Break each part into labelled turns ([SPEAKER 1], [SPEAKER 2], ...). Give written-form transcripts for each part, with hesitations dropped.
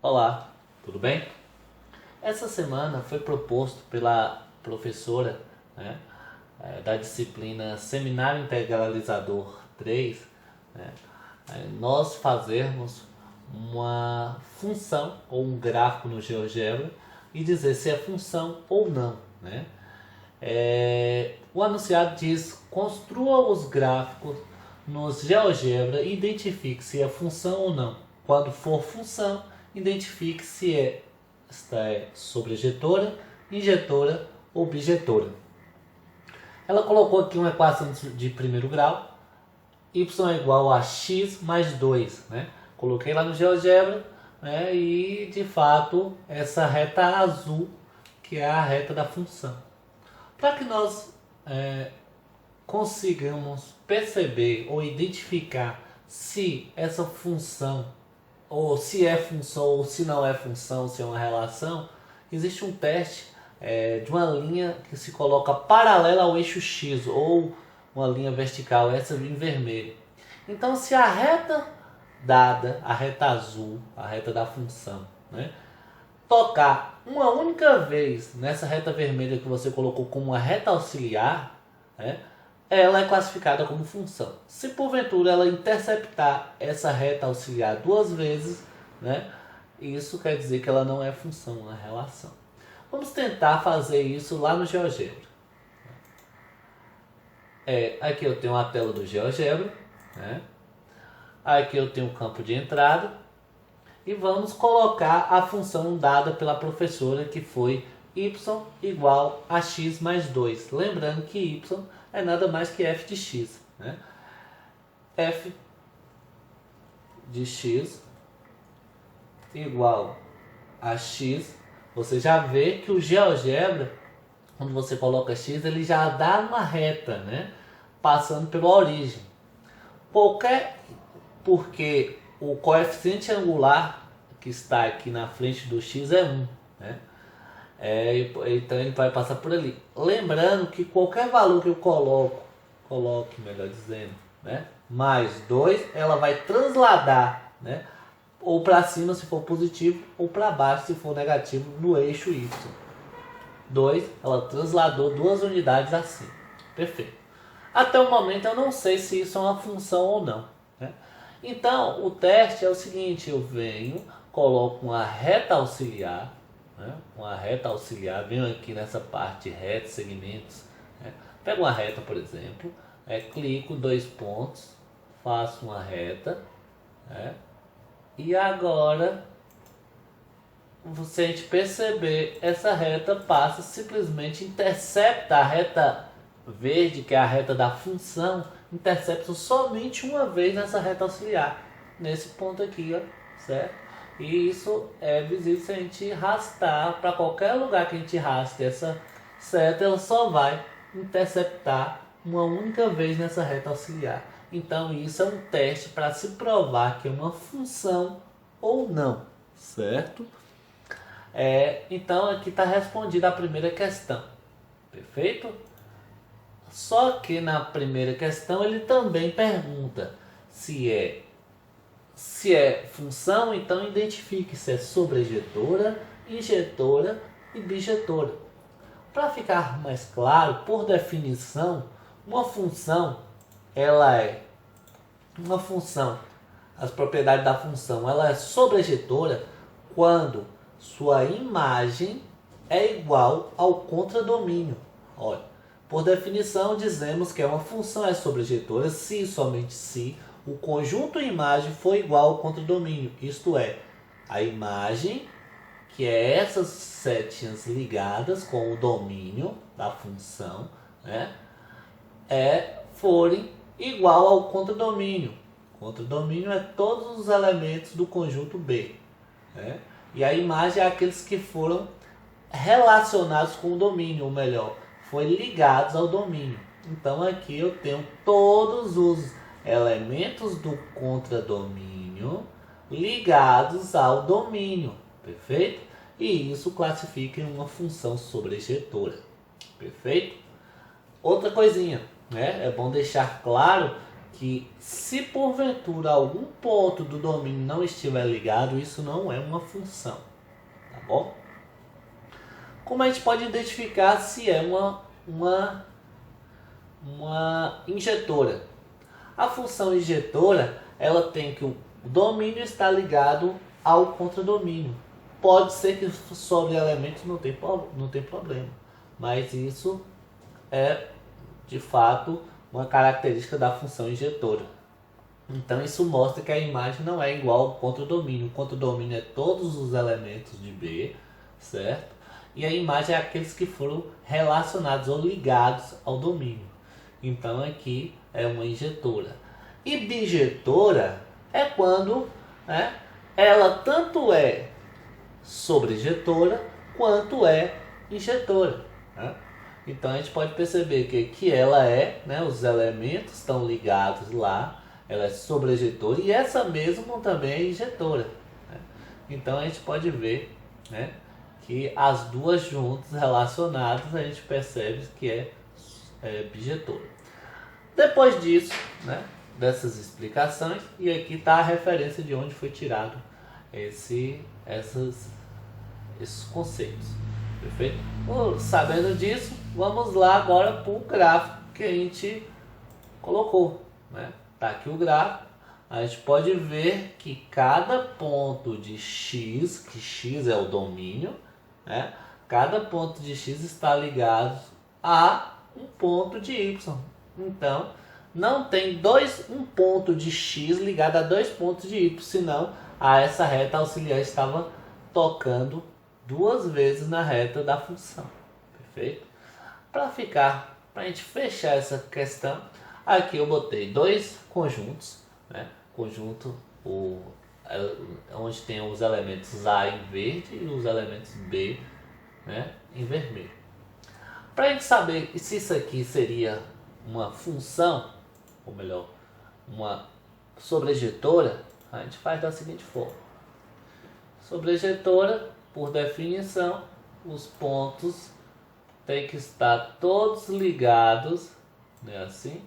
[SPEAKER 1] Olá, tudo bem? Essa semana foi proposto pela professora, né, da disciplina Seminário Integralizador 3, né, nós fazermos uma função ou um gráfico no GeoGebra e dizer se é função ou não. Né? O anunciado diz: construa os gráficos nos GeoGebra e identifique se é função ou não. Quando for função, identifique se esta é sobrejetora, injetora ou bijetora. Ela colocou aqui uma equação de primeiro grau, y é igual a x mais 2. Né? Coloquei lá no GeoGebra, né? E de fato essa reta azul que é a reta da função. Para que nós consigamos perceber ou identificar se essa função, ou se é função ou se não é função, se é uma relação, existe um teste de uma linha que se coloca paralela ao eixo X, ou uma linha vertical, essa em vermelho. Então, se a reta dada, a reta azul, a reta da função, né, tocar uma única vez nessa reta vermelha que você colocou como uma reta auxiliar, né, ela é classificada como função. Se porventura ela interceptar essa reta auxiliar duas vezes, né, isso quer dizer que ela não é função, é uma relação. Vamos tentar fazer isso lá no GeoGebra. Aqui eu tenho a tela do GeoGebra, né? Aqui eu tenho o campo de entrada e vamos colocar a função dada pela professora, que foi y igual a x mais 2. Lembrando que y é nada mais que f de x. Né? F de x igual a x. Você já vê que o GeoGebra, quando você coloca x, ele já dá uma reta, né? Passando pela origem. Porque o coeficiente angular que está aqui na frente do x é 1. Né? Então ele vai passar por ali. Lembrando que qualquer valor que eu coloque, melhor dizendo, né, mais 2, ela vai transladar, né, ou para cima se for positivo, ou para baixo se for negativo, no eixo y. 2, ela transladou duas unidades assim. Perfeito. Até o momento eu não sei se isso é uma função ou não. Né? Então o teste é o seguinte: eu venho, coloco uma reta auxiliar, né? Uma reta auxiliar, venho aqui nessa parte reta, segmentos, né? Pego uma reta, por exemplo, clico, dois pontos, faço uma reta, né? E agora, se a gente perceber, essa reta passa, simplesmente intercepta a reta verde, que é a reta da função, intercepta somente uma vez nessa reta auxiliar, nesse ponto aqui, ó, certo? E isso é visível se a gente arrastar para qualquer lugar que a gente arraste essa seta, ela só vai interceptar uma única vez nessa reta auxiliar. Então isso é um teste para se provar que é uma função ou não, certo? Então aqui está respondida a primeira questão, perfeito? Só que na primeira questão ele também pergunta se é função, então identifique se é sobrejetora, injetora e bijetora. Para ficar mais claro, por definição, uma função, ela é uma função. As propriedades da função, ela é sobrejetora quando sua imagem é igual ao contradomínio. Olha, por definição dizemos que uma função é sobrejetora se e somente se o conjunto imagem for igual ao contradomínio, isto é, a imagem, que é essas setinhas ligadas com o domínio da função, né, forem igual ao contradomínio. Contradomínio é todos os elementos do conjunto B. Né, e a imagem é aqueles que foram relacionados com o domínio, ou melhor, foi ligados ao domínio. Então aqui eu tenho todos os elementos do contradomínio ligados ao domínio, perfeito? E isso classifica em uma função sobrejetora, perfeito? Outra coisinha, né? É bom deixar claro que se porventura algum ponto do domínio não estiver ligado, isso não é uma função, tá bom? Como a gente pode identificar se é uma injetora? A função injetora, ela tem que o domínio estar ligado ao contradomínio. Pode ser que sobre elementos não tem problema, mas isso é de fato uma característica da função injetora. Então isso mostra que a imagem não é igual ao contradomínio. O contradomínio é todos os elementos de B, certo? E a imagem é aqueles que foram relacionados ou ligados ao domínio. Então aqui é uma injetora. E bijetora é quando, né, ela tanto é sobrejetora quanto é injetora, né? Então a gente pode perceber que ela é, né, os elementos estão ligados lá, ela é sobrejetora e essa mesma também é injetora, né? Então a gente pode ver, né, que as duas juntas relacionadas a gente percebe que é bijetora. Depois disso, né, dessas explicações, e aqui está a referência de onde foi tirado esses conceitos. Perfeito? Sabendo disso, vamos lá agora para o gráfico que a gente colocou, né? Tá aqui o gráfico. A gente pode ver que cada ponto de x, que x é o domínio, né? Cada ponto de x está ligado a um ponto de y. Então, não tem um ponto de x ligado a dois pontos de y, senão essa reta auxiliar estava tocando duas vezes na reta da função. Perfeito? Para a gente fechar essa questão, aqui eu botei dois conjuntos, né? Conjunto onde tem os elementos A em verde e os elementos B, né, em vermelho. Para a gente saber se isso aqui seria uma função, ou melhor, uma sobrejetora, a gente faz da seguinte forma. Sobrejetora, por definição, os pontos têm que estar todos ligados, né, assim.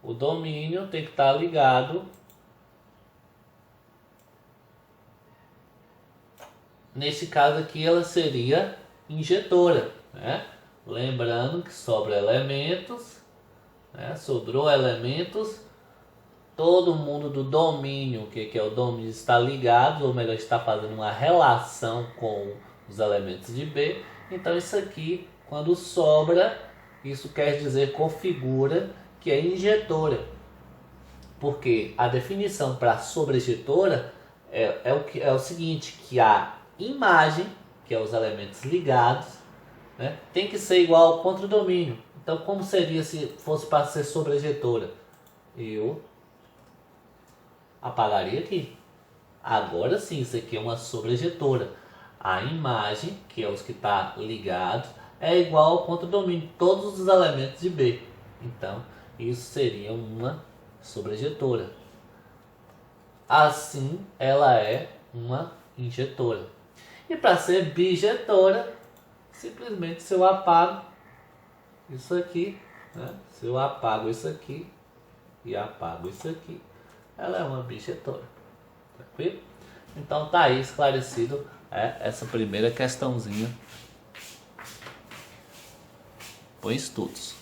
[SPEAKER 1] O domínio tem que estar ligado nesse caso aqui ela seria injetora, né? Lembrando que sobra elementos, né? Sobrou elementos, todo mundo do domínio, que é o domínio, está ligado, ou melhor, está fazendo uma relação com os elementos de B. Então isso aqui, quando sobra, isso quer dizer configura que é injetora. Porque a definição para sobrejetora é o seguinte, que a imagem, que é os elementos ligados, né, tem que ser igual ao contradomínio. Então como seria se fosse para ser sobrejetora? Eu apagaria aqui. Agora sim, isso aqui é uma sobrejetora. A imagem, que é os que está ligados, é igual ao contradomínio, todos os elementos de B. Então, isso seria uma sobrejetora. Assim, ela é uma injetora. E para ser bijetora, simplesmente se eu apago isso aqui, né? Se eu apago isso aqui e apago isso aqui, ela é uma bijetora. Tranquilo? Então tá aí esclarecido essa primeira questãozinha. Põe estudos.